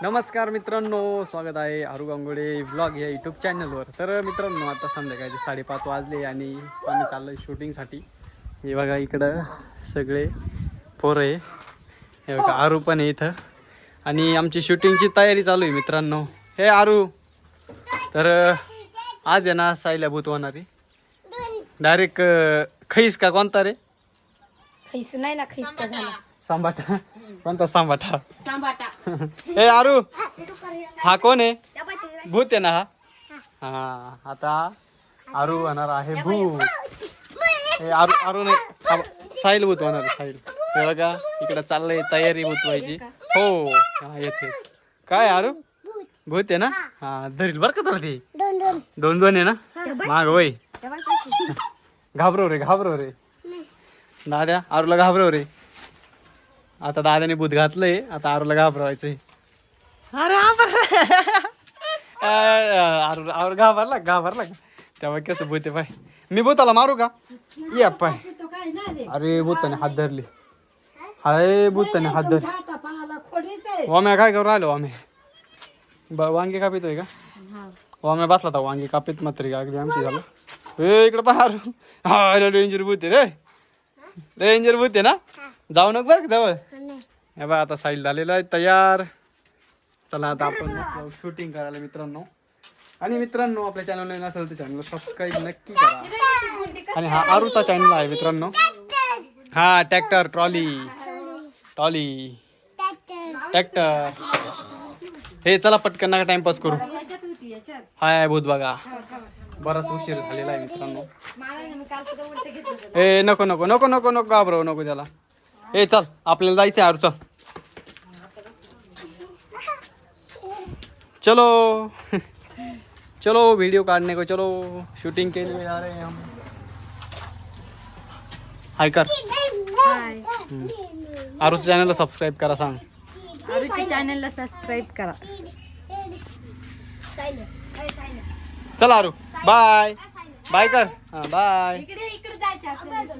नमस्कार मित्रांनो, स्वागत आहे आरू गांगुडे व्लॉग या यूट्यूब चॅनलवर. तर मित्रांनो, आता संध्याकाळचे 5:30 वाजले आणि आम्ही चाललो आहे शूटिंगसाठी. हे बघा इकडं सगळे पोरं आहे. हे बघा आरू पण आहे इथं आणि आमची शूटिंगची तयारी चालू आहे मित्रांनो. हे आरू, तर आज आहे ना सायला भूत होणारी डायरेक्ट खैस का कोणता रे? खैस नाही ना, खैसचा झाला सांबाटा. कोणता सांबाटा? सांबाटा. हे आरू, हा कोण आहे? भूत आहे ना हा? हा, आता आरू होणार आहे भूत. हे आरू नाही, साहिल भूत होणार आहे, साहिल. हे बघा इकडे चाललंय तयारी भूत व्हायची. हो, हा येते. काय आरू भूत आहे ना? हा धरील बरं का तुला ती. दोन दोन आहे ना माग वय. घाबरव रे दाद्या, आरूला घाबरव रे. आता दादाने भूत घातलंय, आता आरूला घाबरवायचंय. अरे आरू घाबरला का तेव्हा कसं भूत आहे पाय. मी भूताला मारू का? ये पाय. अरे भूताने हात धरले. हाय भूताने हात धरले. वाम्या काय करू राहिलो? वांगे कापितोय का? वाम्या बसला होता वांगे कापित मात्र अगदी आमची झालं. हे इकडं पाय आरू. हा डेंजर भूत आहे रे, डेंजर भूत आहे ना. जाऊ नको बरं जवळ. हे बघा आता साईल झालेला आहे तयार. चला आता आपण मस्त शूटिंग करायला मित्रांनो. आणि मित्रांनो, आपल्या चॅनल नसेल तर चॅनल सबस्क्राईब नक्की करा. आणि हा आरूचा चॅनल आहे मित्रांनो. हा ट्रॅक्टर ट्रॉली ट्रॅक्टर. हे चला पटकन नका टाइमपास करू. हाय भूत बघा, बराच उशीर झालेला आहे मित्रांनो. ए नको नको नको नको नको घाबरव नको त्याला. ए चल आपल्याला जायचं आहे आरू, चल चलो. चलो वीडियो काटने को चलो, शूटिंग के लिए आ रहे हैं हम. हाय कर. आरूच्या चॅनलला सबस्क्राईब करा सांग. आरूच्या चॅनलला सबस्क्राईब करा. चल आरू बाय बाय कर. हा बाय. इकडे जायचं आपल्याला.